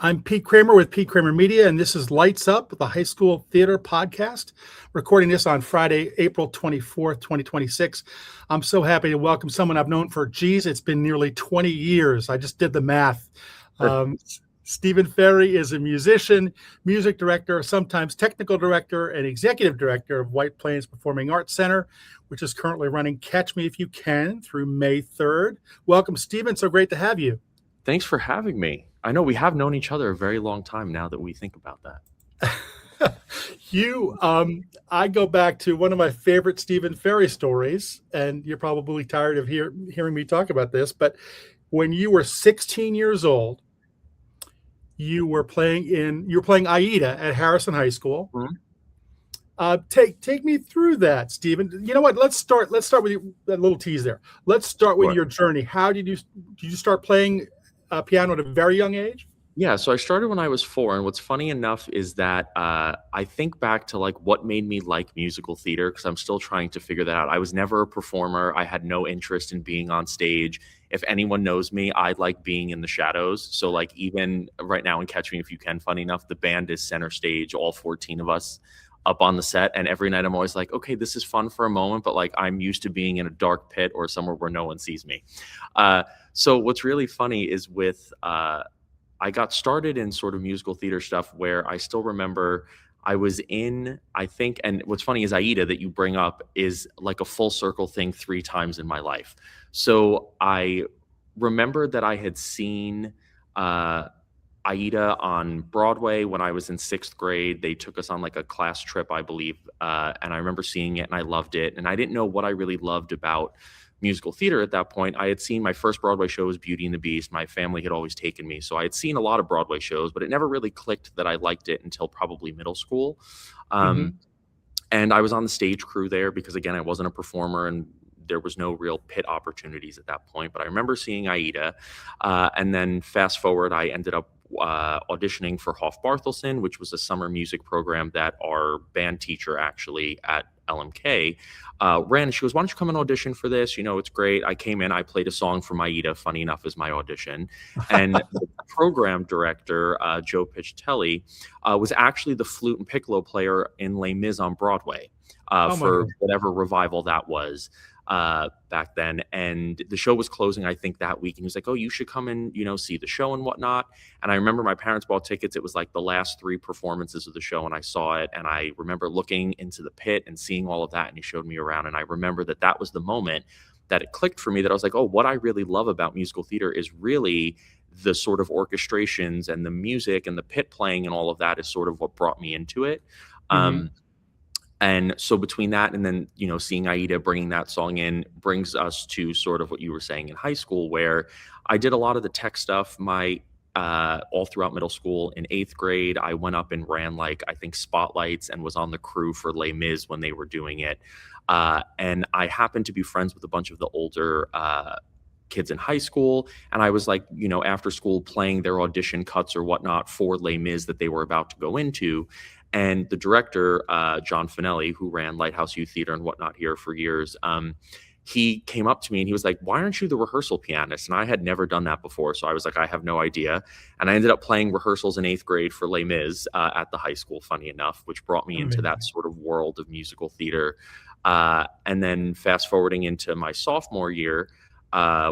I'm Pete Kramer with Pete Kramer Media, and this is Lights Up, the high school theater podcast, recording this on Friday, April 24th, 2026. I'm so happy to welcome someone I've known for, it's been nearly 20 years. I just did the math. Stephen Ferri is a musician, music director, sometimes technical director, and executive director of White Plains Performing Arts Center, which is currently running Catch Me If You Can through May 3rd. Welcome, Stephen. So great to have you. Thanks for having me. I know we have known each other a very long time now that we think about that. I go back to one of my favorite Stephen Ferri stories, and you're probably tired of hearing me talk about this, but when you were 16 years old, you were playing Aida at Harrison High School. Mm-hmm. Take me through that, Stephen. You know what? Let's start with that little tease there. Let's start with your journey. How did you start playing piano at a very young age? Yeah, so I started when I was 4, and what's funny enough is that I think back to like what made me like musical theater, because I'm still trying to figure that out. I was never a performer. I had no interest in being on stage. If anyone knows me, I like being in the shadows. So like even right now in Catch Me If You Can, funny enough, the band is center stage, all 14 of us up on the set, and every night I'm always like, okay, this is fun for a moment, but like I'm used to being in a dark pit or somewhere where no one sees me. So what's really funny is I got started in sort of musical theater stuff where I still remember I was in, I think, and what's funny is Aida that you bring up is like a full circle thing 3 times in my life. So I remember that I had seen Aida on Broadway when I was in 6th grade. They took us on like a class trip, I believe. And I remember seeing it and I loved it. And I didn't know what I really loved about musical theater at that point. I had seen my first Broadway show was Beauty and the Beast. My family had always taken me. So I had seen a lot of Broadway shows, but it never really clicked that I liked it until probably middle school. And I was on the stage crew there because, again, I wasn't a performer and there was no real pit opportunities at that point. But I remember seeing Aida. And then fast forward, I ended up auditioning for Hoff Barthelson, which was a summer music program that our band teacher actually at LMK ran. She goes, why don't you come and audition for this? You know, it's great. I came in, I played a song from Aida, funny enough, as my audition. And the program director, Joe Pichtelli, was actually the flute and piccolo player in Les Mis on Broadway for whatever revival that was back then. And the show was closing, I think, that week. And he was like, oh, you should come and, see the show and whatnot. And I remember my parents bought tickets. It was like the last 3 performances of the show. And I saw it. And I remember looking into the pit and seeing all of that. And he showed me around. And I remember that was the moment that it clicked for me, that I was like, oh, what I really love about musical theater is really the sort of orchestrations and the music and the pit playing and all of that is sort of what brought me into it. And so between that and then, seeing Aida, bringing that song in, brings us to sort of what you were saying in high school, where I did a lot of the tech stuff. All throughout middle school. In 8th grade, I went up and ran I think spotlights and was on the crew for Les Mis when they were doing it. And I happened to be friends with a bunch of the older kids in high school. And I was after school playing their audition cuts or whatnot for Les Mis that they were about to go into. And the director, John Finelli, who ran Lighthouse Youth Theater and whatnot here for years, he came up to me and he was like, why aren't you the rehearsal pianist? And I had never done that before. So I was like, I have no idea. And I ended up playing rehearsals in 8th grade for Les Mis at the high school, funny enough, which brought me into that sort of world of musical theater. And then fast forwarding into my sophomore year,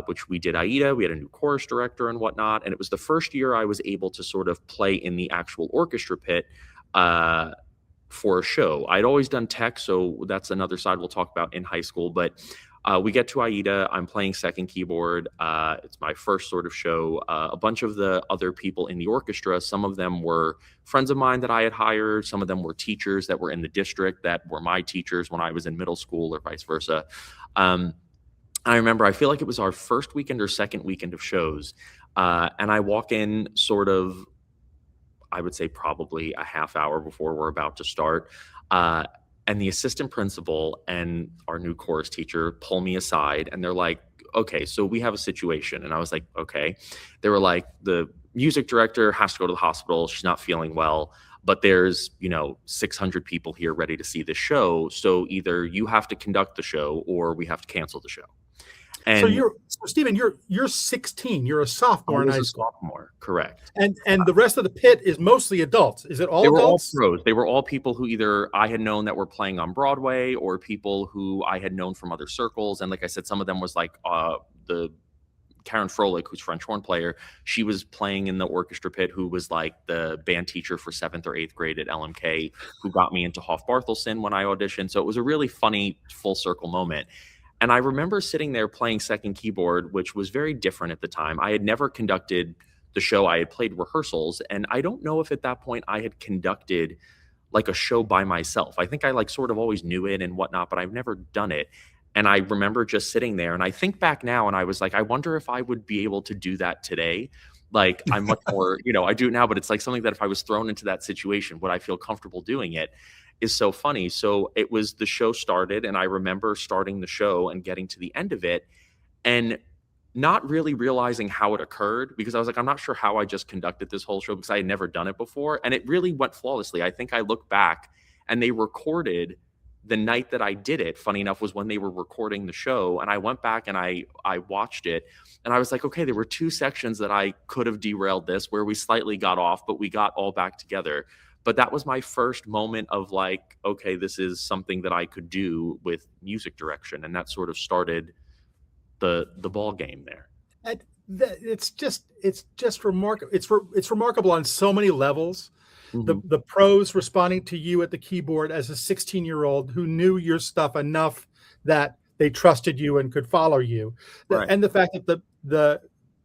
which we did Aida, we had a new chorus director and whatnot. And it was the first year I was able to sort of play in the actual orchestra pit for a show. I'd always done tech, so that's another side we'll talk about in high school. But we get to Aida, I'm playing second keyboard. It's my first sort of show. A bunch of the other people in the orchestra, some of them were friends of mine that I had hired. Some of them were teachers that were in the district that were my teachers when I was in middle school or vice versa. I remember, I feel like it was our first weekend or second weekend of shows. And I walk in sort of, I would say probably a half hour before we're about to start. And the assistant principal and our new chorus teacher pull me aside and they're like, okay, so we have a situation. And I was like, okay. They were like, the music director has to go to the hospital. She's not feeling well, but there's, 600 people here ready to see the show. So either you have to conduct the show or we have to cancel the show. So And Stephen, you're 16. You're a I sophomore in was high a school, sophomore, correct. and the rest of the pit is mostly adults. Is it all They were all adults? pros. They were all people who either I had known that were playing on Broadway or people who I had known from other circles. And like I said, some of them was like the Karen Froelich, who's French horn player. She was playing in the orchestra pit, who was like the band teacher for 7th or 8th grade at LMK, who got me into Hoff Barthelson when I auditioned. So it was a really funny full circle moment. And I remember sitting there playing second keyboard, which was very different at the time. I had never conducted the show. I had played rehearsals, and I don't know if at that point I had conducted like a show by myself. I think I like sort of always knew it and whatnot, but I've never done it. And I remember just sitting there, and I think back now and I was like, I wonder if I would be able to do that today. Like I'm much more, I do it now, but it's like something that if I was thrown into that situation, would I feel comfortable doing it? Is so funny. So it was the show started, and I remember starting the show and getting to the end of it and not really realizing how it occurred, because I was like, I'm not sure how I just conducted this whole show because I had never done it before. And it really went flawlessly. I think I look back and they recorded the night that I did it. Funny enough, was when they were recording the show. And I went back and I watched it, and I was like, okay, there were 2 sections that I could have derailed this, where we slightly got off, but we got all back together. But that was my first moment of like, okay, this is something that I could do with music direction. And that sort of started the ball game there. And it's just remarkable. It's remarkable on so many levels. The pros responding to you at the keyboard as a 16-year-old who knew your stuff enough that they trusted you and could follow you, Right. and the fact that the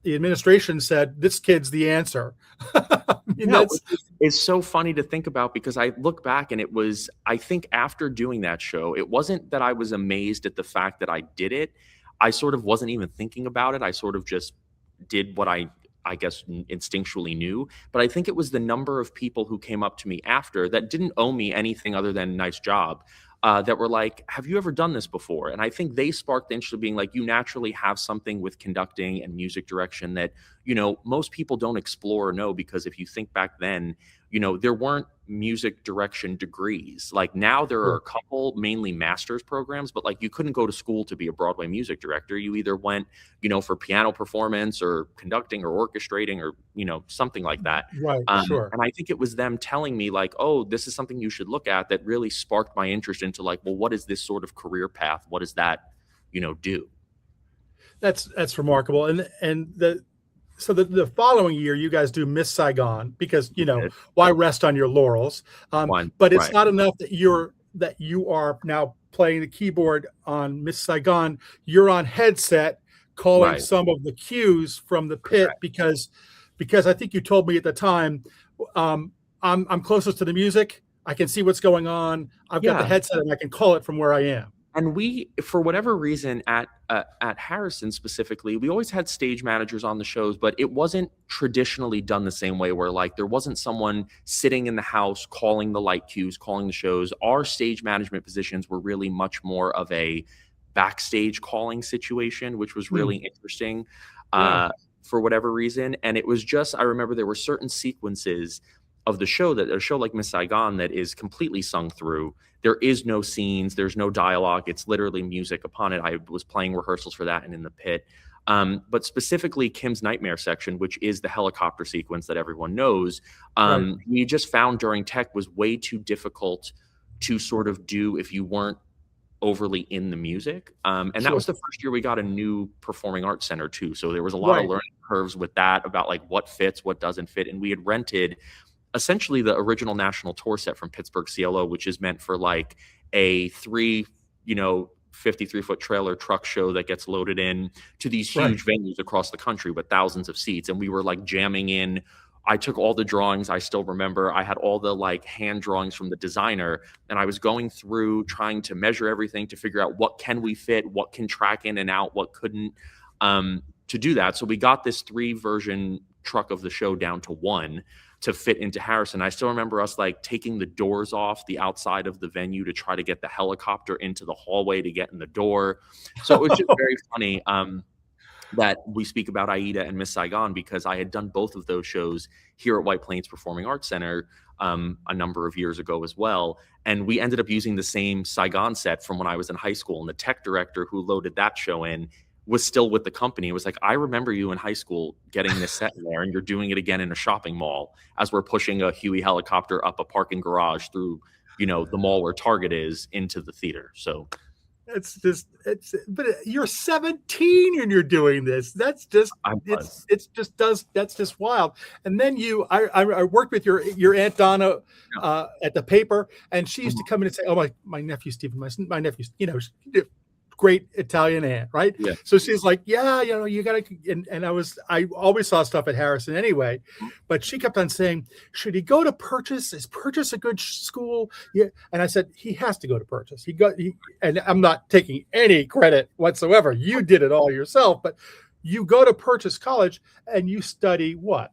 administration said this kid's the answer. It's so funny to think about, because I look back and it was, I think after doing that show, it wasn't that I was amazed at the fact that I did it. I sort of wasn't even thinking about it. I sort of just did what I guess instinctually knew. But I think it was the number of people who came up to me after that didn't owe me anything other than nice job, that were like, have you ever done this before? And I think they sparked the interest of being like, you naturally have something with conducting and music direction that, most people don't explore or know, because if you think back then, there weren't music direction degrees. Like now there are a couple, mainly master's programs, but like you couldn't go to school to be a Broadway music director. You either went, for piano performance or conducting or orchestrating or, something like that. Right, sure. And I think it was them telling me like, oh, this is something you should look at, that really sparked my interest into like, well, what is this sort of career path? What does that, do? That's remarkable. And the following year, you guys do Miss Saigon because why rest on your laurels? But it's Right. not enough that you are now playing the keyboard on Miss Saigon. You're on headset calling Right. some of the cues from the pit because I think you told me at the time, I'm closest to the music. I can see what's going on. I've got the Yeah. headset and I can call it from where I am. And we, for whatever reason, at Harrison specifically, we always had stage managers on the shows, but it wasn't traditionally done the same way, where like there wasn't someone sitting in the house calling the light cues, calling the shows. Our stage management positions were really much more of a backstage calling situation, which was really interesting, for whatever reason. And it was just, I remember there were certain sequences of the show, that a show like Miss Saigon that is completely sung through. There is no scenes, there's no dialogue. It's literally music upon it. I was playing rehearsals for that and in the pit. But specifically Kim's Nightmare section, which is the helicopter sequence that everyone knows, we just found during tech was way too difficult to sort of do if you weren't overly in the music. And that was the first year we got a new performing arts center too. So there was a lot of learning curves with that, about like what fits, what doesn't fit. And we had rented essentially the original national tour set from Pittsburgh CLO, which is meant for like a 53-foot trailer truck show that gets loaded in to these huge venues across the country with thousands of seats. And we were like jamming in. I took all the drawings. I still remember I had all the like hand drawings from the designer, and I was going through trying to measure everything to figure out what can we fit, what can track in and out, what couldn't, to do that. So we got this 3-version truck of the show down to 1 to fit into Harrison. I still remember us like taking the doors off the outside of the venue to try to get the helicopter into the hallway to get in the door. So it was just very funny that we speak about Aida and Miss Saigon, because I had done both of those shows here at White Plains Performing Arts Center a number of years ago as well. And we ended up using the same Saigon set from when I was in high school. And the tech director who loaded that show in was still with the company. It was like, I remember you in high school getting this set in there, and you're doing it again in a shopping mall as we're pushing a Huey helicopter up a parking garage through, the mall where Target is into the theater. So but you're 17 and you're doing this. That's just, that's just wild. And then I worked with your Aunt Donna at the paper, and she used to come in and say, oh, my nephew, Stephen, my nephew's, great Italian aunt, right? Yeah. So she's like, yeah, you gotta, and I always saw stuff at Harrison anyway, but she kept on saying, should he go to Purchase? Is Purchase a good school? Yeah. And I said, he has to go to Purchase. And I'm not taking any credit whatsoever. You did it all yourself, but you go to Purchase College and you study what?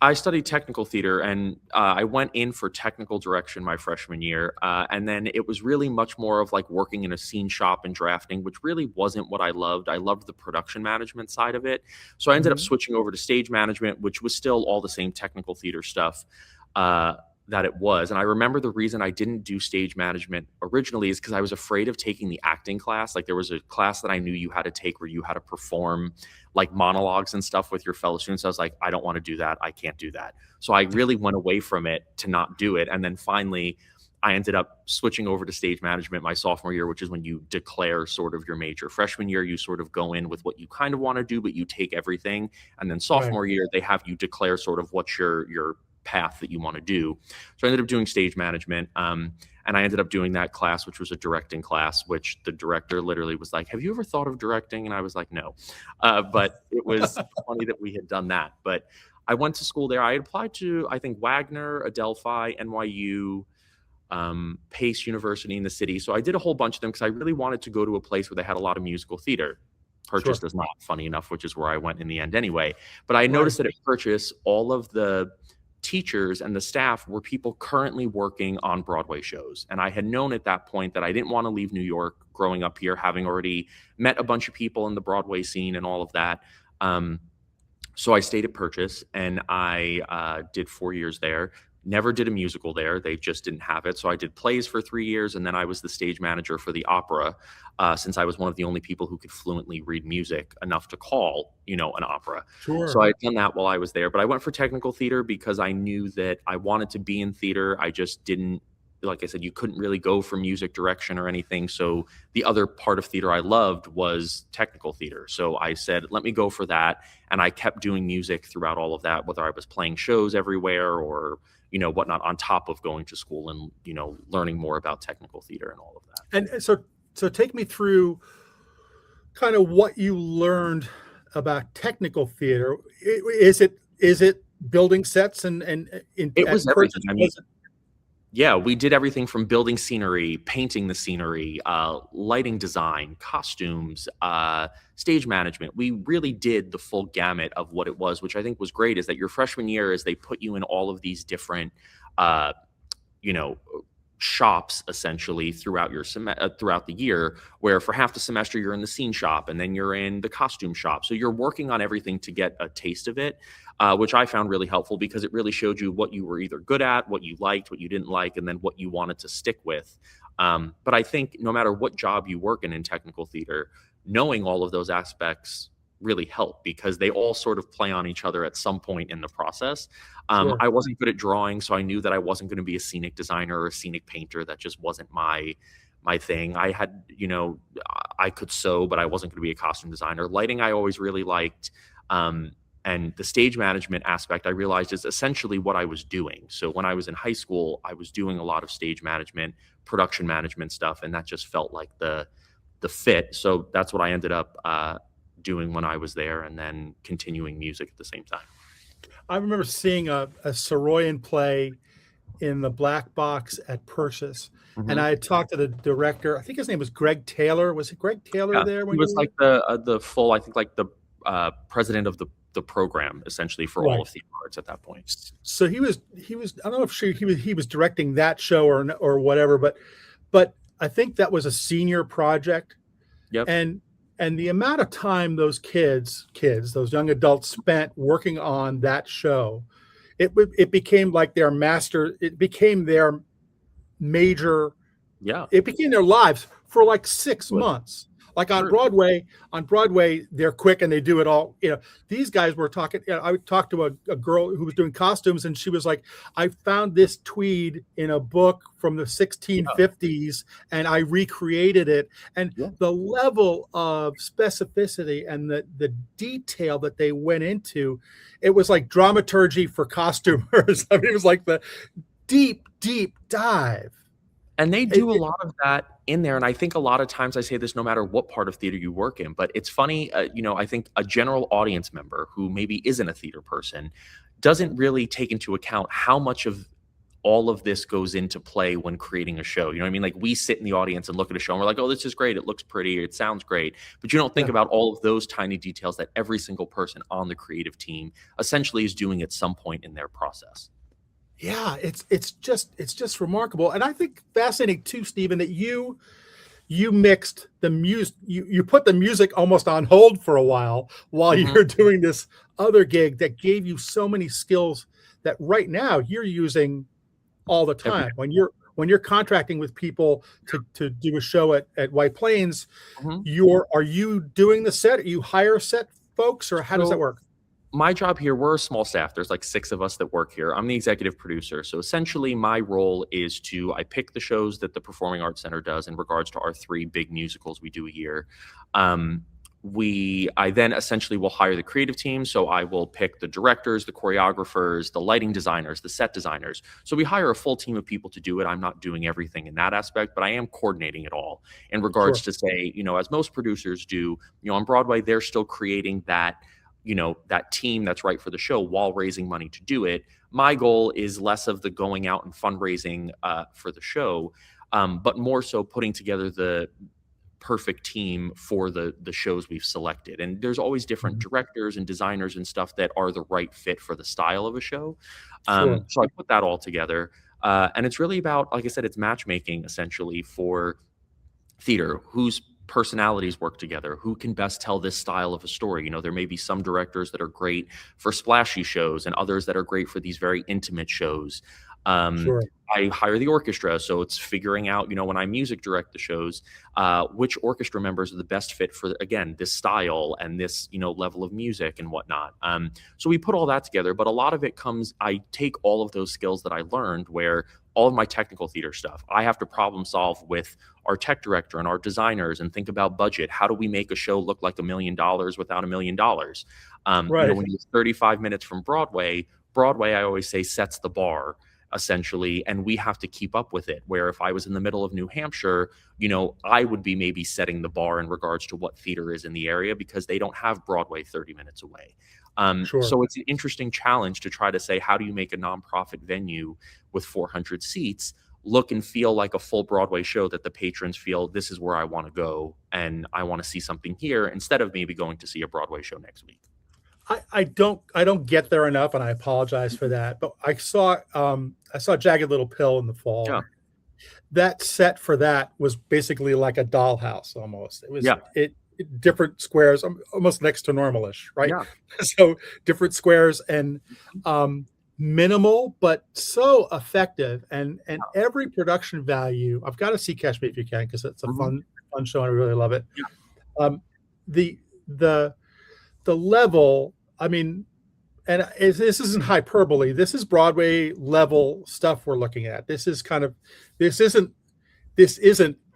I studied technical theater, and I went in for technical direction my freshman year. And then it was really much more of like working in a scene shop and drafting, which really wasn't what I loved. I loved the production management side of it. So I ended up switching over to stage management, which was still all the same technical theater stuff that it was. And I remember the reason I didn't do stage management originally is because I was afraid of taking the acting class. Like, there was a class that I knew you had to take where you had to perform like monologues and stuff with your fellow students. I was like, I don't want to do that. I can't do that. So I really went away from it to not do it. And then finally, I ended up switching over to stage management my sophomore year, which is when you declare sort of your major. Freshman year, you sort of go in with what you kind of want to do, but you take everything. And then sophomore year, they have you declare sort of what's your path that you want to do. So I ended up doing stage management. And I ended up doing that class, which was a directing class, which the director literally was like, have you ever thought of directing? And I was like, no. But it was funny that we had done that. But I went to school there. I applied to, I think, Wagner, Adelphi, NYU, Pace University in the city. So I did a whole bunch of them because I really wanted to go to a place where they had a lot of musical theater. Purchase does not, funny enough, which is where I went in the end anyway. But I noticed that at Purchase, all of the teachers and the staff were people currently working on Broadway shows. And I had known at that point that I didn't want to leave New York growing up here, having already met a bunch of people in the Broadway scene and all of that. So I stayed at Purchase, and I did 4 years there. Never did a musical there. They just didn't have it. So I did plays for 3 years, and then I was the stage manager for the opera, since I was one of the only people who could fluently read music enough to call, an opera. Sure. So I had done that while I was there. But I went for technical theater because I knew that I wanted to be in theater. I just didn't, like I said, you couldn't really go for music direction or anything. So the other part of theater I loved was technical theater. So I said, let me go for that. And I kept doing music throughout all of that, whether I was playing shows everywhere or whatnot, on top of going to school and, learning more about technical theater and all of that. And so take me through kind of what you learned about technical theater. Is it building sets and it was everything. I mean, yeah, we did everything from building scenery, painting the scenery, lighting design, costumes, stage management. We really did the full gamut of what it was, which I think was great, is that your freshman year is they put you in all of these different, shops essentially throughout your throughout the year, where for half the semester you're in the scene shop and then you're in the costume shop. So you're working on everything to get a taste of it, which I found really helpful because it really showed you what you were either good at, what you liked, what you didn't like, and then what you wanted to stick with. But I think no matter what job you work in technical theater, knowing all of those aspects really help because they all sort of play on each other at some point in the process. Sure. I wasn't good at drawing, so I knew that I wasn't going to be a scenic designer or a scenic painter. That just wasn't my thing. I had, I could sew, but I wasn't going to be a costume designer. Lighting, I always really liked. And the stage management aspect, I realized, is essentially what I was doing. So when I was in high school, I was doing a lot of stage management, production management stuff, and that just felt like the fit. So that's what I ended up doing when I was there, and then continuing music at the same time. I remember seeing a Soroyan play in the black box at Purchase, and I had talked to the director. I think his name was Greg Taylor. Was it Greg Taylor there? When he was like the full, I think, like the president of the program essentially for all of theater arts at that point. So he was. I don't know if he was directing that show or whatever, but I think that was a senior project. Yep. And the amount of time those kids, those young adults spent working on that show, it became like their master. It became their major. Yeah. It became their lives for like 6 months. Like Sure. On Broadway, they're quick and they do it all. These guys were talking. I talked to a girl who was doing costumes, and she was like, "I found this tweed in a book from the Yeah. 1650s, and I recreated it." And Yeah. the level of specificity and the detail that they went into, it was like dramaturgy for costumers. I mean, it was like the deep, deep dive. And they It, do a it, lot of that in there, and I think a lot of times I say this no matter what part of theater you work in, but it's funny, I think a general audience member who maybe isn't a theater person doesn't really take into account how much of all of this goes into play when creating a show. You know what I mean? Like, we sit in the audience and look at a show and we're like, "Oh, this is great. It looks pretty. It sounds great." But you don't think yeah. about all of those tiny details that every single person on the creative team essentially is doing at some point in their process. Yeah, it's just remarkable, and I think fascinating too, Stephen, that you mixed the music. You put the music almost on hold for a while Mhm. you're doing this other gig that gave you so many skills that right now you're using all the Every time. When you're contracting with people to do a show at White Plains, Mhm. are you doing the set? You hire set folks, or how does that So work? my job here, we're a small staff. There's like 6 of us that work here. I'm the executive producer. So essentially my role is I pick the shows that the Performing Arts Center does in regards to our 3 big musicals we do a year. Um, I then essentially will hire the creative team. So I will pick the directors, the choreographers, the lighting designers, the set designers. So we hire a full team of people to do it. I'm not doing everything in that aspect, but I am coordinating it all in regards Sure. to say, as most producers do, on Broadway, they're still creating that team that's right for the show while raising money to do it. My goal is less of the going out and fundraising for the show, but more so putting together the perfect team for the shows we've selected. And there's always different Mhm. directors and designers and stuff that are the right fit for the style of a show. Sure. So I put that all together. And it's really about, like I said, it's matchmaking essentially for theater, whose personalities work together, who can best tell this style of a story. There may be some directors that are great for splashy shows and others that are great for these very intimate shows. um, Sure. I hire the orchestra, so it's figuring out, when I music direct the shows, which orchestra members are the best fit for, again, this style and this, level of music and whatnot. So we put all that together, but a lot of it I take all of those skills that I learned, where all of my technical theater stuff, I have to problem solve with our tech director and our designers and think about budget. How do we make a show look like $1 million without $1 million? Right. When you're 35 minutes from Broadway, I always say, sets the bar essentially, and we have to keep up with it. Where if I was in the middle of New Hampshire, I would be maybe setting the bar in regards to what theater is in the area, because they don't have Broadway 30 minutes away. Sure. So it's an interesting challenge to try to say, how do you make a nonprofit venue with 400 seats look and feel like a full Broadway show that the patrons feel, this is where I want to go and I want to see something here, instead of maybe going to see a Broadway show next week. I don't get there enough, and I apologize for Mhm. that. But I saw Jagged Little Pill in the fall. Yeah. That set for that was basically like a dollhouse almost. It was Yeah. different squares, almost next to normalish, right? Yeah. So different squares and minimal, but so effective. And every production value. I've got to see Catch Me If You Can because it's a Mhm. fun show and I really love it. Yeah. Um, the the the level, I mean, and this isn't hyperbole. This is Broadway level stuff we're looking at. This isn't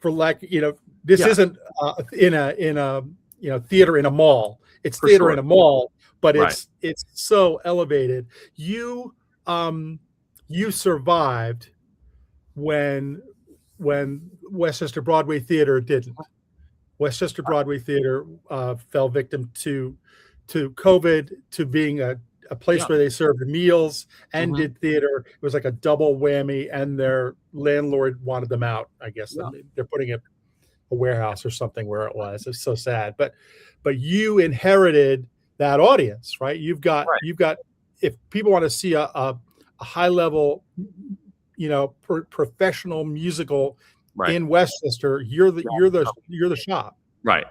for like, this Yeah. isn't in a theater in a mall. It's For theater in sure. a mall, but Right. it's so elevated. You survived when Westchester Broadway Theater didn't. Westchester Broadway Theater fell victim to COVID, to being a place Yeah. where they served meals and Mhm. did theater. It was like a double whammy, and their landlord wanted them out. I guess Yeah. they're putting a warehouse or something where it was. It's so sad, but you inherited that audience, right? Right. You've got if people want to see a high level, professional musical Right. in Westchester, you're the shop. Right.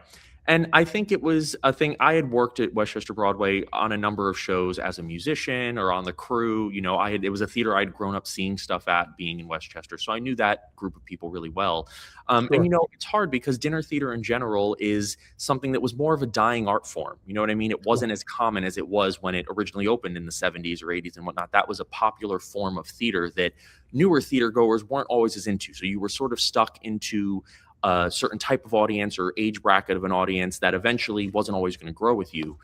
And I think it was a thing. I had worked at Westchester Broadway on a number of shows as a musician or on the crew. It was a theater I'd grown up seeing stuff at, being in Westchester. So I knew that group of people really well. And Sure. it's hard because dinner theater in general is something that was more of a dying art form. You know what I mean? It Sure. wasn't as common as it was when it originally opened in the 70s or 80s and whatnot. That was a popular form of theater that newer theater goers weren't always as into. So you were sort of stuck into a certain type of audience or age bracket of an audience that eventually wasn't always going to grow with you.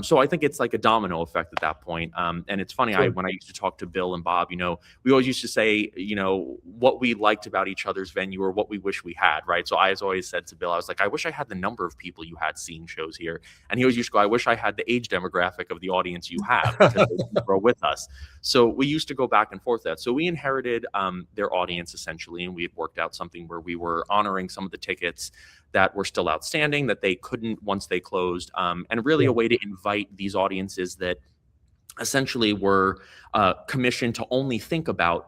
So I think it's like a domino effect at that point. And it's funny, Sure. when I used to talk to Bill and Bob, we always used to say, what we liked about each other's venue or what we wish we had, right? So I always said to Bill, I was like, I wish I had the number of people you had seeing shows here. And he always used to go, I wish I had the age demographic of the audience you have because they can grow with us. So we used to go back and forth that. So we inherited their audience essentially, and we had worked out something where we were honoring some of the tickets that were still outstanding that they couldn't once they closed, and really Yeah. a way to invite these audiences that essentially were commissioned to only think about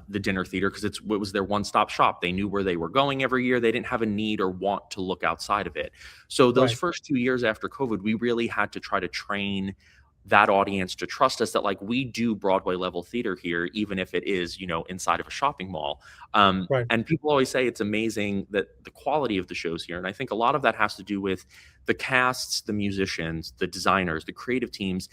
the dinner theater because it was their one-stop shop. They knew where they were going every year. They didn't have a need or want to look outside of it. So those Right. first 2 years after COVID, we really had to try to train that audience to trust us that like we do Broadway level theater here, even if it is, inside of a shopping mall. Right. And people always say it's amazing that the quality of the shows here. And I think a lot of that has to do with the casts, the musicians, the designers, the creative teams,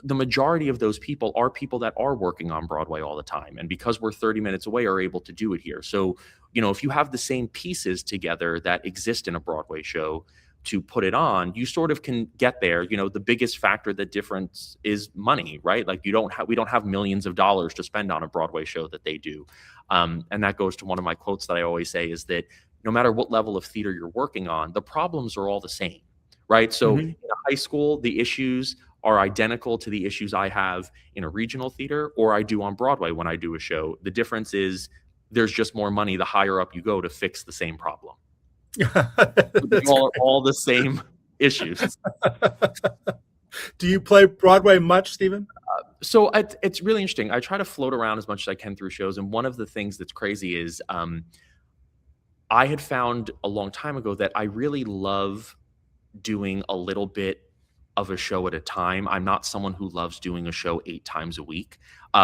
the majority of those people are people that are working on Broadway all the time. And because we're 30 minutes away, are able to do it here. So, if you have the same pieces together that exist in a Broadway show, to put it on, you sort of can get there. The biggest factor, the difference is money, right? Like we don't have millions of dollars to spend on a Broadway show that they do. And that goes to one of my quotes that I always say is that no matter what level of theater you're working on, the problems are all the same, right? So Hmm. in a high school, the issues are identical to the issues I have in a regional theater or I do on Broadway when I do a show. The difference is there's just more money the higher up you go to fix the same problem. They That's all are great. all the same issues. Do you play Broadway much, Stephen? So it's really interesting. I try to float around as much as I can through shows, and one of the things that's crazy is I had found a long time ago that I really love doing a little bit of a show at a time. I'm not someone who loves doing a show 8 times a week,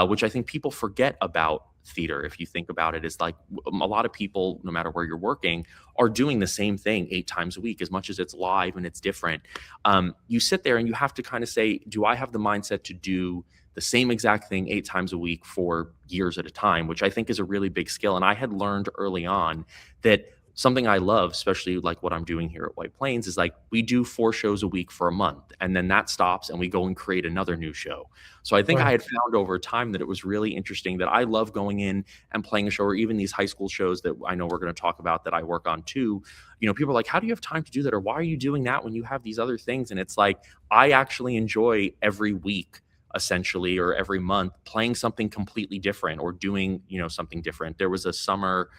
which I think people forget about theater. If you think about it, is like a lot of people, no matter where you're working, are doing the same thing 8 times a week, as much as it's live and it's different. You sit there and you have to kind of say, do I have the mindset to do the same exact thing 8 times a week for years at a time, which I think is a really big skill. And I had learned early on that something I love, especially like what I'm doing here at White Plains, is like we do 4 shows a week for a month and then that stops and we go and create another new show. So I think I Right. had found over time that it was really interesting that I love going in and playing a show, or even these high school shows that I know we're going to talk about that I work on too. People are like, how do you have time to do that? Or why are you doing that when you have these other things? And it's like, I actually enjoy every week essentially, or every month, playing something completely different or doing, something different. There was a summer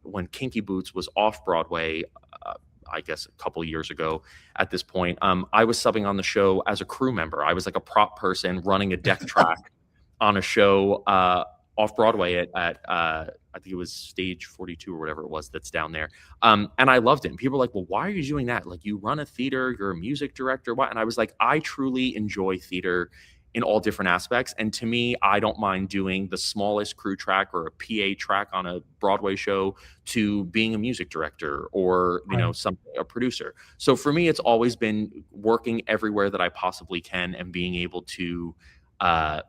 when Kinky Boots was off Broadway, uh, I guess a couple years ago at this point. I was subbing on the show as a crew member. I was like a prop person running a deck track on a show off Broadway at I think it was stage 42 or whatever it was that's down there. And I loved it. And people were like, well, why are you doing that? Like, you run a theater, you're a music director. What? And I was like, I truly enjoy theater in all different aspects. And to me, I don't mind doing the smallest crew track or a PA track on a Broadway show to being a music director or, Right. a producer. So for me, it's always been working everywhere that I possibly can and being able to uh,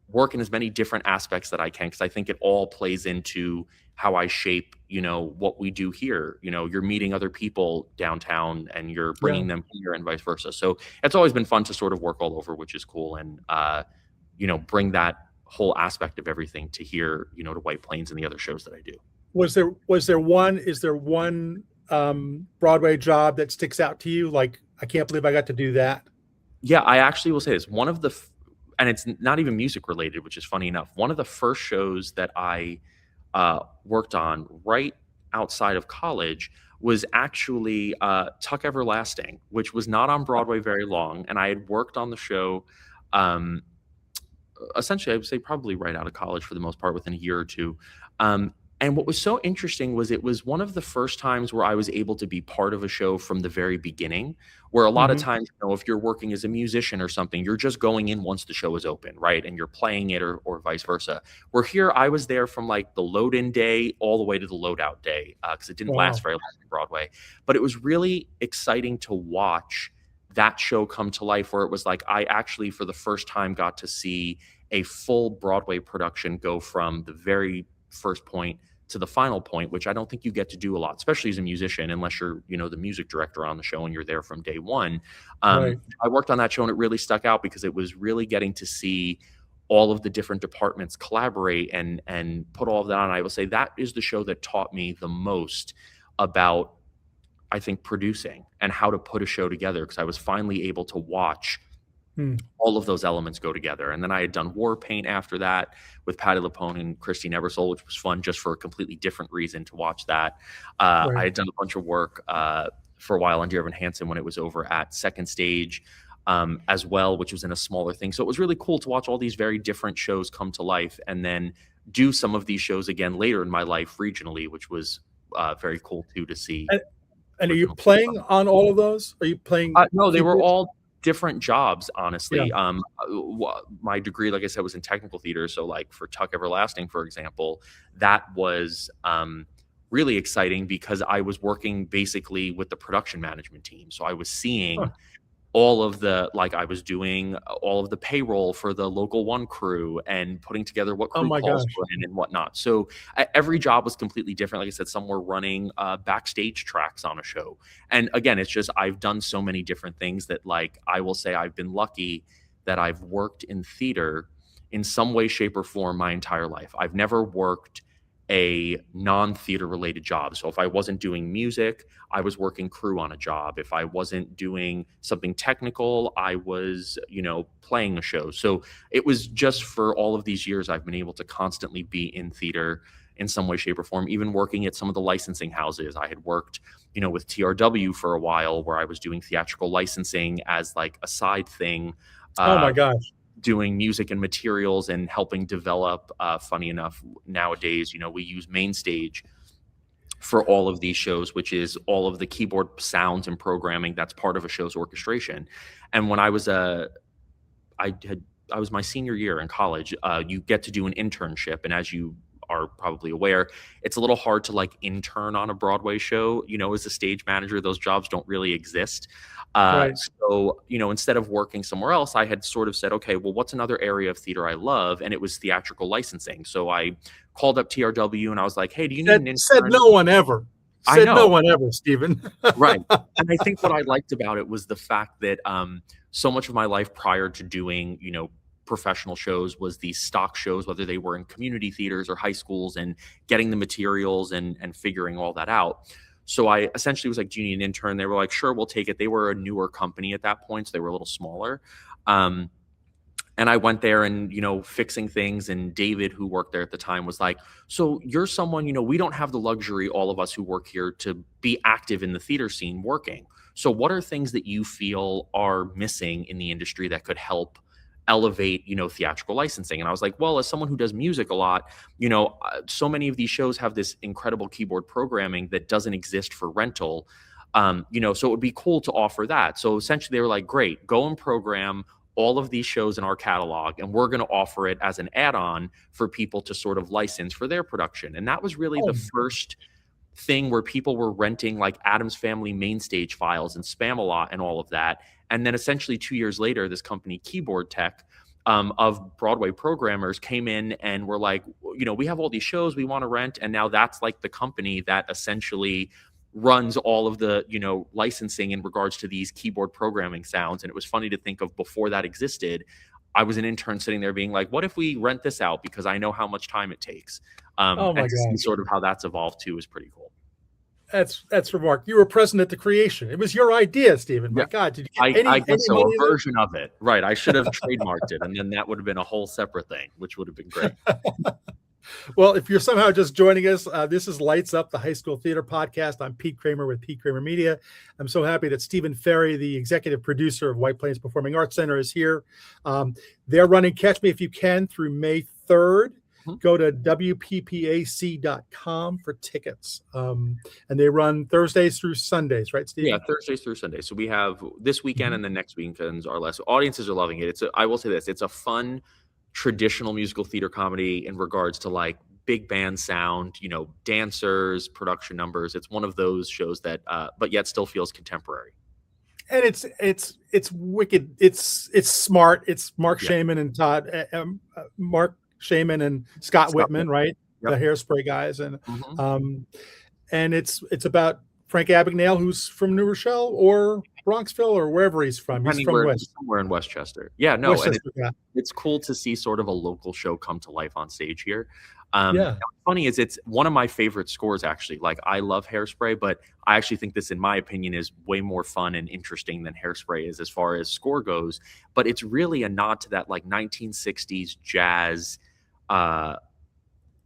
work in as many different aspects that I can, because I think it all plays into how I shape, what we do here. You're meeting other people downtown and you're Yeah. bringing them here and vice versa. So it's always been fun to sort of work all over, which is cool. And, bring that whole aspect of everything to here, to White Plains and the other shows that I do. Is there one Broadway job that sticks out to you? Like, I can't believe I got to do that. Yeah, I actually will say this. And it's not even music related, which is funny enough. One of the first shows that I worked on right outside of college was actually Tuck Everlasting, which was not on Broadway very long. And I had worked on the show essentially, I would say probably right out of college for the most part, within a year or two. And what was so interesting was it was one of the first times where I was able to be part of a show from the very beginning, where a lot of Hmm. times, if you're working as a musician or something, you're just going in once the show is open, right? And you're playing it or vice versa. Where here, I was there from like the load in day all the way to the load out day because it didn't last Wow. very long on Broadway. But it was really exciting to watch that show come to life where it was like I actually, for the first time, got to see a full Broadway production go from the very first point to the final point, which I don't think you get to do a lot, especially as a musician, unless you're, the music director on the show and you're there from day one. Right. I worked on that show and it really stuck out because it was really getting to see all of the different departments collaborate and put all of that on. I will say that is the show that taught me the most about, I think, producing and how to put a show together because I was finally able to watch Hmm. all of those elements go together. And then I had done War Paint after that with Patti LuPone and Christine Ebersole, which was fun just for a completely different reason to watch that. I Right. had done a bunch of work for a while on Dear Evan Hansen when it was over at Second Stage as well, which was in a smaller thing. So it was really cool to watch all these very different shows come to life and then do some of these shows again later in my life regionally, which was very cool too to see. And are you playing on all of those? Are you playing No, they were keyboards? all different jobs, Yeah. honestly. My degree, like I said, was in technical theater. So, like for Tuck Everlasting, for example, that was really exciting because I was working basically with the production management team. So I was seeing Huh. all of the like I was doing all of the payroll for the local one crew and putting together what Oh crew my calls gosh. were in and whatnot. So every job was completely different. Like I said, some were running backstage tracks on a show. And again, it's just I've done so many different things that like I will say I've been lucky that I've worked in theater in some way, shape, or form my entire life. I've never worked a non-theater related job. So if I wasn't doing music, I was working crew on a job. If I wasn't doing something technical, I was, playing a show. So it was just for all of these years, I've been able to constantly be in theater in some way, shape, or form, even working at some of the licensing houses. I had worked, with TRW for a while where I was doing theatrical licensing as like a side thing. Oh my Uh, gosh. Doing music and materials and helping develop funny enough nowadays we use Mainstage for all of these shows, which is all of the keyboard sounds and programming that's part of a show's orchestration. And when I was I was my senior year in college, you get to do an internship, and as you are probably aware, it's a little hard to like intern on a Broadway show. As a stage manager, those jobs don't really exist. Right. So, instead of working somewhere else, I had sort of said, okay, well, what's another area of theater I love? And it was theatrical licensing. So I called up TRW and I was like, hey, do you need an Said intern? no one ever. I Said no know. one ever, Stephen. Right. And I think what I liked about it was the fact that so much of my life prior to doing, professional shows was these stock shows, whether they were in community theaters or high schools, and getting the materials and figuring all that out. So I essentially was like, do you need an intern? They were like, sure, we'll take it. They were a newer company at that point, so they were a little smaller. And I went there and, fixing things. And David, who worked there at the time, was like, so you're someone, we don't have the luxury, all of us who work here, to be active in the theater scene working. So what are things that you feel are missing in the industry that could help elevate, theatrical licensing? And I was like, well, as someone who does music a lot, so many of these shows have this incredible keyboard programming that doesn't exist for rental. So it would be cool to offer that. So essentially they were like, great, go and program all of these shows in our catalog, and we're going to offer it as an add-on for people to sort of license for their production. And that was really Oh, the first thing where people were renting like Addams Family main stage files and Spam-A-Lot and all of that. And then essentially 2 years later, this company, Keyboard Tech, of Broadway programmers came in and were like, we have all these shows we want to rent. And now that's like the company that essentially runs all of the, licensing in regards to these keyboard programming sounds. And it was funny to think of, before that existed, I was an intern sitting there being like, what if we rent this out? Because I know how much time it takes. oh my And to see gosh. sort of how that's evolved too is pretty cool. That's remarkable. You were present at the creation. It was your idea, Stephen. My Yeah. God, did you I, get I any guess so, money a in version of it. Right. I should have trademarked it, and then that would have been a whole separate thing, which would have been great. Well, if you're somehow just joining us, this is Lights Up, the high school theater podcast. I'm Pete Kramer with Pete Kramer Media. I'm so happy that Stephen Ferri, the executive producer of White Plains Performing Arts Center, is here. They're running Catch Me If You Can through May 3rd. Mhm. go to WPPAC.com for tickets. And they run Thursdays through Sundays, right, Yeah, Stephen? Thursdays through Sundays. So we have this weekend Mhm. and the next weekends are less. Audiences are loving it. I will say this, it's a fun traditional musical theater comedy in regards to like big band sound, dancers, production numbers. It's one of those shows that but yet still feels contemporary. And it's wicked. It's smart. It's Yeah. Mark Shaman and Scott Scott Whitman, Pilgrim. right? The Yep. Hairspray guys, and Mhm. um, it's about Frank Abagnale, who's from New Rochelle or Bronxville or wherever he's from. He's Depending from where he's West somewhere in Westchester. Yeah, no, and Westchester. Yeah, it's cool to see sort of a local show come to life on stage here. Now yeah. what's funny is it's one of my favorite scores actually. Like I love Hairspray, but I actually think this, in my opinion, is way more fun and interesting than Hairspray is as far as score goes. But it's really a nod to that like 1960s jazz uh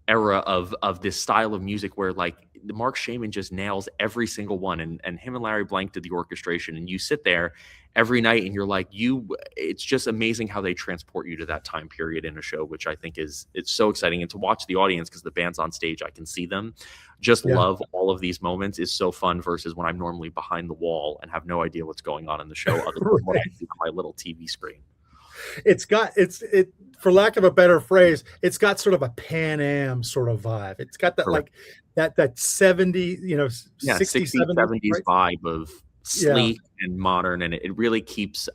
era of this style of music where like Mark Shaman just nails every single one, and him and Larry Blank did the orchestration, and you sit there every night and you're like it's just amazing how they transport you to that time period in a show, which I think it's so exciting. And to watch the audience, because the band's on stage, I can see them just Yeah. love all of these moments, is so fun versus when I'm normally behind the wall and have no idea what's going on in the show other than what I Right. see on my little TV screen. It's for lack of a better phrase, it's got sort of a Pan Am sort of vibe. It's got that Correct. like that 70, Yeah, 60, 60s, 70s, 70s right? vibe of Yeah. sleek and modern, and it really keeps,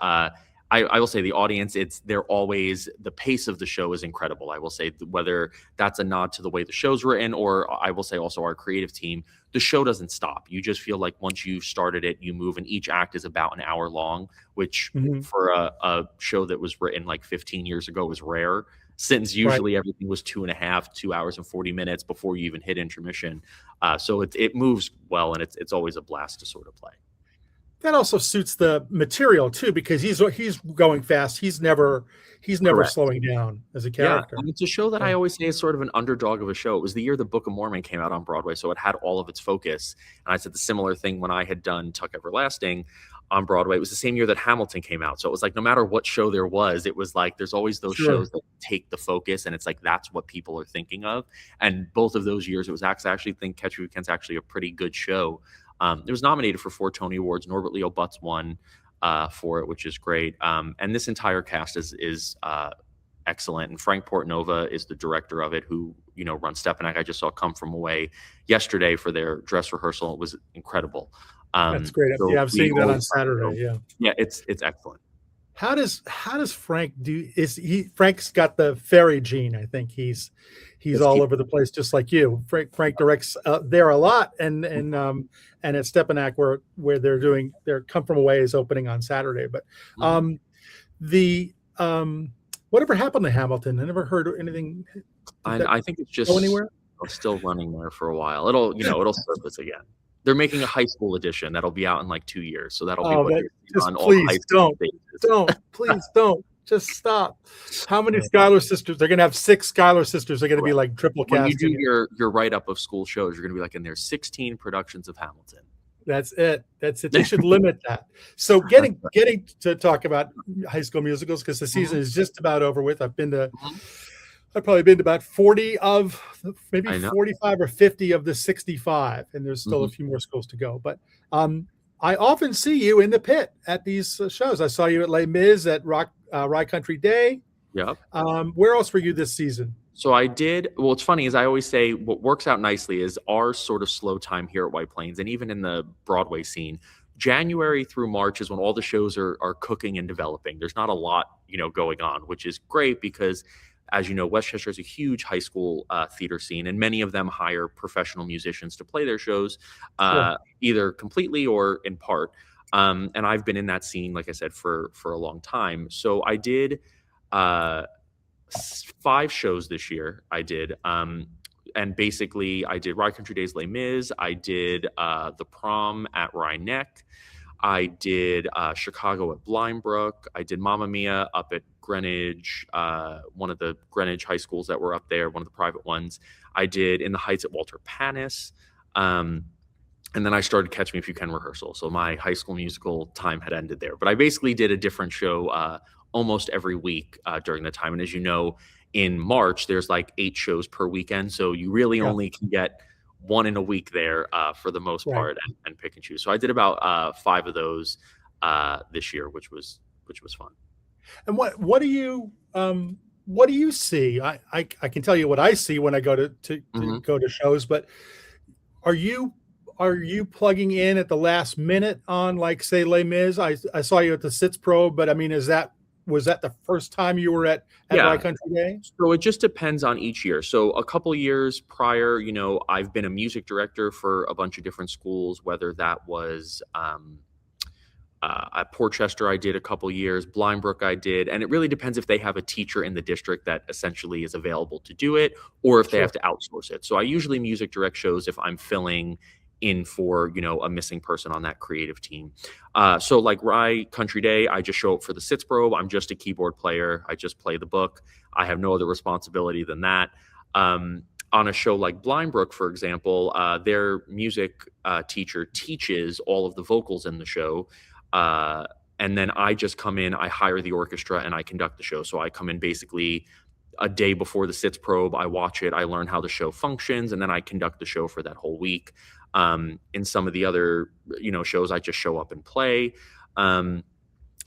I will say the audience, they're always the pace of the show is incredible. I will say whether that's a nod to the way the show's written, or I will say also our creative team, the show doesn't stop. You just feel like once you started it, you move, and each act is about an hour long, which Mhm. for a show that was written like 15 years ago was rare, since Right. usually everything was 2.5, 2 hours and 40 minutes before you even hit intermission. So it moves well, and it's always a blast to sort of play. That also suits the material too, because he's going fast. He's never Correct. slowing down as a Yeah, character. and it's a show that Yeah. I always say is sort of an underdog of a show. It was the year the Book of Mormon came out on Broadway, so it had all of its focus. And I said the similar thing when I had done Tuck Everlasting on Broadway. It was the same year that Hamilton came out. So it was like no matter what show there was, it was like there's always those Sure. shows that take the focus, and it's like that's what people are thinking of. And both of those years, it was actually, I actually think Catch Me If You Can's actually a pretty good show. It was nominated for 4 Tony Awards. Norbert Leo Butz won for it, which is great. And this entire cast is excellent. And Frank Portnova is the director of it, who runs Stepanak. I just saw Come From Away yesterday for their dress rehearsal. It was incredible. That's great. So Yeah, I'm we seeing that on always try to Saturday. go. Yeah. Yeah, it's excellent. How does Frank do? Frank's got the Ferri gene? I think he's Let's all keep. over the place, just like you. Frank directs there a lot, and at Stepanak where they're doing their Come From Away is opening on Saturday. But Mhm. the whatever happened to Hamilton? I never heard anything. Did And that I think it's go just anywhere? still running there for a while. It'll surface again. They're making a high school edition that'll be out in like 2 years. So that'll be Oh, what that you're seeing just on all the high please school stages. please don't. Just stop. How many Schuyler sisters? They're gonna have 6 Schuyler sisters. They're gonna be Correct. like triple When you do casting it. your write-up of school shows, you're gonna be like, and there's 16 productions of Hamilton. That's it. That's it. They should limit that. So getting to talk about High School Musicals, because the season Mhm, is just about over with. mhm. I've probably been to about 40 of maybe I know. 45 or 50 of the 65, and there's still a Mhm, few more schools to go. But I often see you in the pit at these shows. I saw you at Les Mis at Rye Country Day. yep. Where else were you this season? So I did. Well, what's funny is I always say what works out nicely is our sort of slow time here at White Plains, and even in the Broadway scene. January through March is when all the shows are cooking and developing. There's not a lot, going on, which is great because, as you know, Westchester is a huge high school theater scene, and many of them hire professional musicians to play their shows, Sure. either completely or in part. And I've been in that scene, like I said, for a long time. So I did. 5 shows this year. I did, and basically I did Rye Country Days Les Mis. I did the Prom at Rye Neck. I did Chicago at Blindbrook. I did Mamma Mia up at Greenwich, one of the Greenwich high schools that were up there, one of the private ones. I did In the Heights at Walter Panis. And then I started Catch Me If You Can rehearsal. So my High School Musical time had ended there. But I basically did a different show almost every week during the time. And as you know, In March, there's like 8 shows per weekend. So you really Yeah. only can get one in a week there for the most Right. part, and pick and choose. So I did about 5 of those this year, which was fun. And what do you see? I can tell you what I see when I go to Hmm. go to shows, but are you are you plugging in at the last minute on, like, say, Les Mis? I saw you at the Sitz Pro, but I mean, was that the first time you were at Rye Yeah. Country Day? So it just depends on each year. So a couple years prior, I've been a music director for a bunch of different schools, whether that was at Portchester, I did a couple years, Blindbrook, I did. And it really depends if they have a teacher in the district that essentially is available to do it, or if they Sure. have to outsource it. So I usually music direct shows if I'm filling in for, a missing person on that creative team. So like Rye Country Day, I just show up for the Sitz Probe. I'm just a keyboard player. I just play the book. I have no other responsibility than that. On a show like Blindbrook, for example, their music teacher teaches all of the vocals in the show. Uh, and then I just come in, I hire the orchestra, and I conduct the show. So I come in basically a day before the Sitz Probe. I watch it, I learn how the show functions, and then I conduct the show for that whole week. In some of the other, shows, I just show up and play. Um,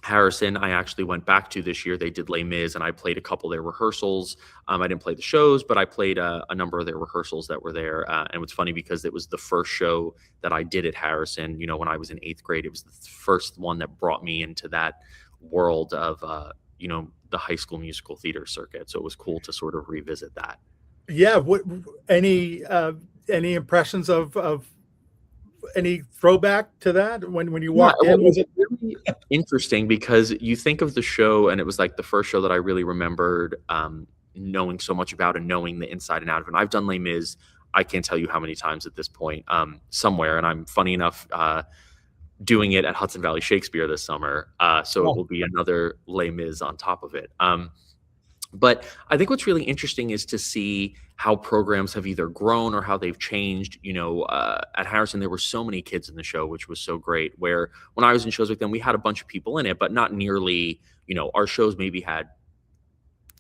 Harrison, I actually went back to this year. They did Les Mis, and I played a couple of their rehearsals. I didn't play the shows, but I played a number of their rehearsals that were there. And it was funny because it was the first show that I did at Harrison. When I was in 8th grade, it was the first one that brought me into that world of, the High School Musical Theater circuit. So it was cool to sort of revisit that. Yeah. What any impressions of any throwback to that when you Yeah, walked well, in? it Was was it? really interesting because you think of the show, and it was like the first show that I really remembered knowing so much about and knowing the inside and out of it. And I've done Les Mis, I can't tell you how many times at this point, somewhere. And I'm funny enough doing it at Hudson Valley Shakespeare this summer. So it Oh, will be another Les Mis on top of it. But I think what's really interesting is to see how programs have either grown or how they've changed. At Harrison, there were so many kids in the show, which was so great. Where when I was in shows like them, we had a bunch of people in it, but not nearly, our shows maybe had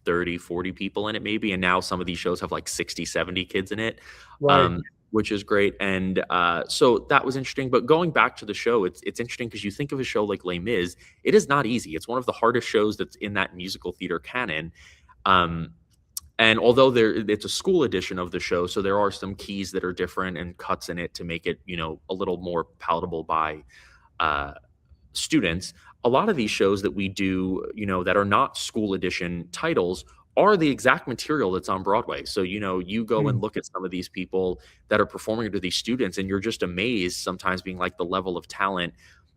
30, 40 people in it, maybe. And now some of these shows have like 60, 70 kids in it, right. um, which is great. And so that was interesting. But going back to the show, it's interesting because you think of a show like Les Mis, it is not easy. It's one of the hardest shows that's in that musical theater canon. Um, and although it's a school edition of the show, so there are some keys that are different and cuts in it to make it, a little more palatable by uh, students. A lot of these shows that we do, that are not school edition titles are the exact material that's on Broadway. So, you go and Hmm. look at some of these people that are performing to these students, and you're just amazed sometimes being like the level of talent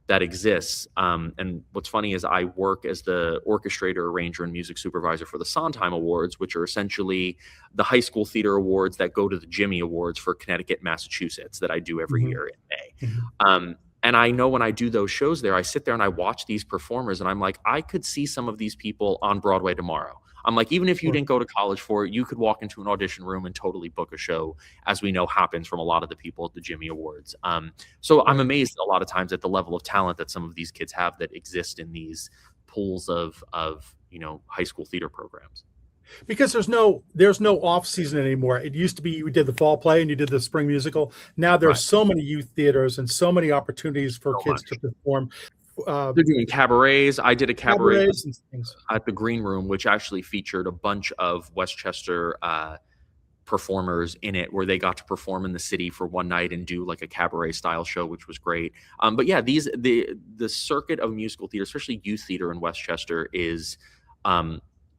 that exists. And what's funny is I work as the orchestrator, arranger, and music supervisor for the Sondheim Awards, which are essentially the high school theater awards that go to the Jimmy Awards for Connecticut, Massachusetts, that I do every Hmm. year in May. Hmm. And I know when I do those shows there, I sit there and I watch these performers, and I'm like, I could see some of these people on Broadway tomorrow. I'm like, even if you Sure. didn't go to college for it, you could walk into an audition room and totally book a show, as we know happens from a lot of the people at the Jimmy Awards. So I'm Right. amazed a lot of times at the level of talent that some of these kids have that exist in these pools of high school theater programs. Because there's no off season anymore. It used to be you did the fall play and you did the spring musical. Now there's Right. so many youth theaters and so many opportunities for So kids to much. perform, uh, They're doing cabarets. I did a cabaret cabarets and things. at the Green Room, which actually featured a bunch of Westchester performers in it, where they got to perform in the city for one night and do like a cabaret style show, which was great. But yeah, the circuit of musical theater, especially youth theater in Westchester, is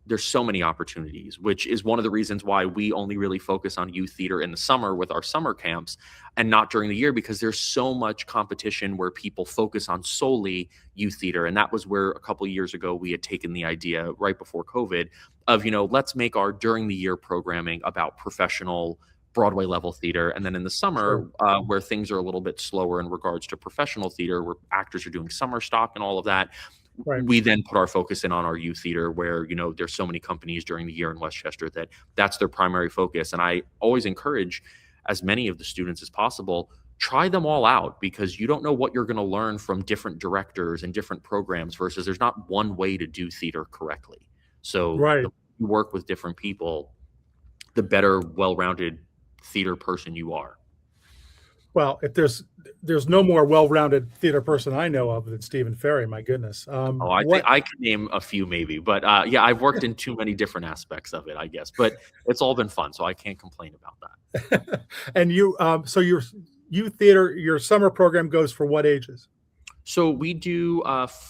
there's so many opportunities, which is one of the reasons why we only really focus on youth theater in the summer with our summer camps and not during the year, because there's so much competition where people focus on solely youth theater. And that was where a couple of years ago we had taken the idea right before COVID of, let's make our during the year programming about professional Broadway level theater. And then in the Sure. summer, where things are a little bit slower in regards to professional theater, where actors are doing summer stock and all of that, Right. we then put our focus in on our youth theater, where there's so many companies during the year in Westchester that that's their primary focus. And I always encourage as many of the students as possible, try them all out, because you don't know what you're going to learn from different directors and different programs, versus there's not one way to do theater correctly. So Right. you work with different people, the better, well-rounded theater person you are. Well, if there's no more well-rounded theater person I know of than Stephen Ferri, my goodness. Oh, I think What I could name a few maybe, but yeah, I've worked in too many different aspects of it, I guess. But it's all been fun, so I can't complain about that. and so your youth theater, your summer program goes for what ages? So we do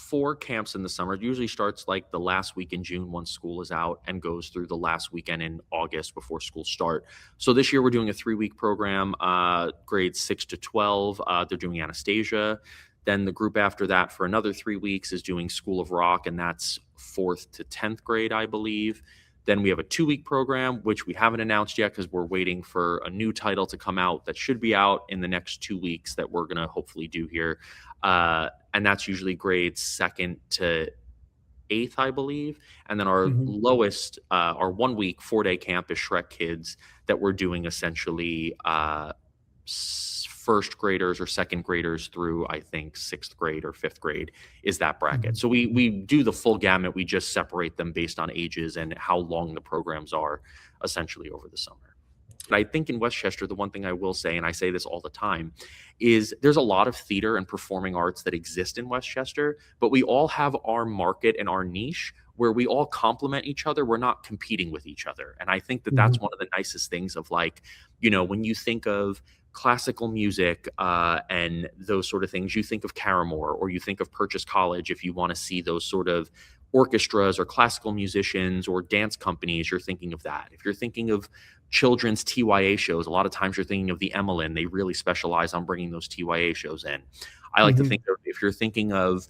4 camps in the summer. It usually starts like the last week in June once school is out and goes through the last weekend in August before school start. So this year we're doing a 3-week program, grades 6 to 12. They're doing Anastasia. Then the group after that for another 3 weeks is doing School of Rock, and that's 4th to 10th grade, I believe. Then we have a 2-week program, which we haven't announced yet because we're waiting for a new title to come out that should be out in the next 2 weeks that we're going to hopefully do here. And that's usually grades 2nd to 8th, I believe. And then our lowest, our 1-week, 4-day camp is Shrek Kids that we're doing essentially first graders or second graders through, I think, 6th grade or 5th grade is that bracket. So we do the full gamut. We just separate them based on ages and how long the programs are essentially over the summer. But I think in Westchester, the one thing I will say, and I say this all the time, is there's a lot of theater and performing arts that exist in Westchester, but we all have our market and our niche where we all complement each other. We're not competing with each other. And I think that that's one of the nicest things of, like, you know, when you think of classical music and those sort of things, you think of Caramore, or you think of Purchase College if you want to see those sort of orchestras or classical musicians or dance companies, you're thinking of that. If you're thinking of children's TYA shows, a lot of times you're thinking of the Emmeline. They really specialize on bringing those TYA shows in. I like to think of, if you're thinking of,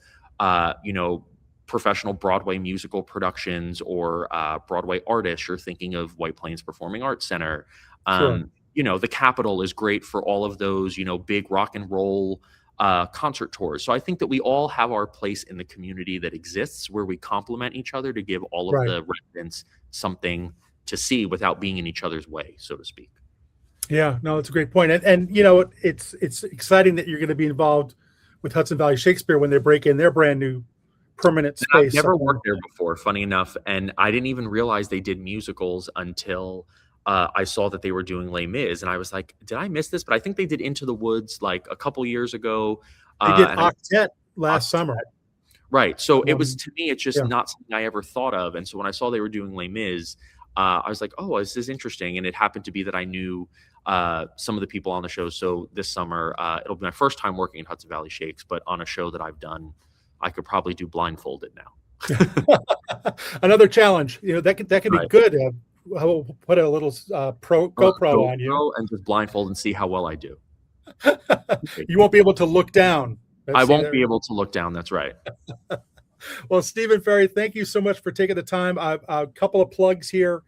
you know, professional Broadway musical productions or Broadway artists, you're thinking of White Plains Performing Arts Center. Sure. You know, the Capitol is great for all of those, you know, big rock and roll concert tours. So I think that we all have our place in the community that exists where we complement each other to give all of the residents something to see without being in each other's way, so to speak. Yeah, no, that's a great point. And you know, it's exciting that you're going to be involved with Hudson Valley Shakespeare when they break in their brand new permanent space. I've never worked there before, funny enough, and I didn't even realize they did musicals until I saw that they were doing Les Mis, and I was like, did I miss this? But I think they did Into the Woods like a couple years ago. They did Octet last summer. Right. So it was, to me, it's just not something I ever thought of. And so when I saw they were doing Les Mis, I was like, oh, this is interesting. And it happened to be that I knew some of the people on the show. So this summer, it'll be my first time working in Hudson Valley Shakes, but on a show that I've done, I could probably do blindfolded now. Another challenge. You know, that could be good. I'll put a little GoPro on you and just blindfold and see how well I do. You won't be able to look down. I won't be able to look down. That's right. Well, Stephen Ferri, thank you so much for taking the time. A couple of plugs here.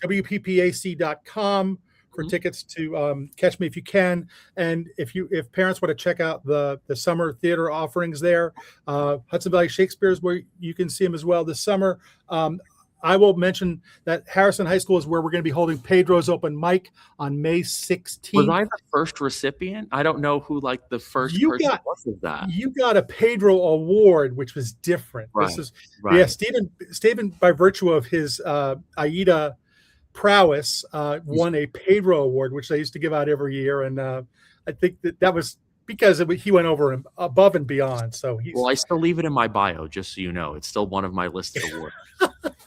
WPPAC.com for tickets to Catch Me If You Can. And if parents want to check out the summer theater offerings there, Hudson Valley Shakespeare is where you can see them as well this summer. I will mention that Harrison High School is where we're going to be holding Pedro's open mic on May 16th. Was I the first recipient? I don't know who like the first person was of that. You got a Pedro award, which was different. Right. This is Stephen, by virtue of his Aida prowess, won a Pedro award, which they used to give out every year, and I think that was because he went over and above and beyond. So I still leave it in my bio, just so you know. It's still one of my listed awards.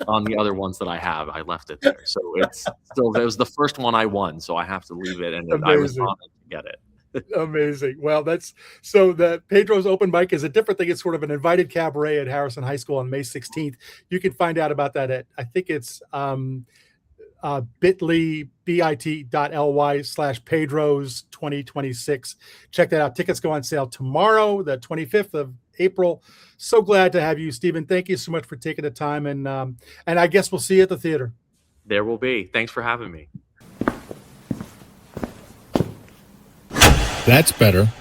On the other ones that I have, I left it there. So it's still, it was the first one I won, so I have to leave it, and I was honored to get it. Amazing. Well, the Pedro's open mic is a different thing. It's sort of an invited cabaret at Harrison High School on May 16th. You can find out about that at, I think it's bit.ly/Pedros 2026. Check that out. Tickets go on sale tomorrow, the 25th of April. So glad to have you, Stephen. Thank you so much for taking the time, and I guess we'll see you at the theater. There will be. Thanks for having me. That's better.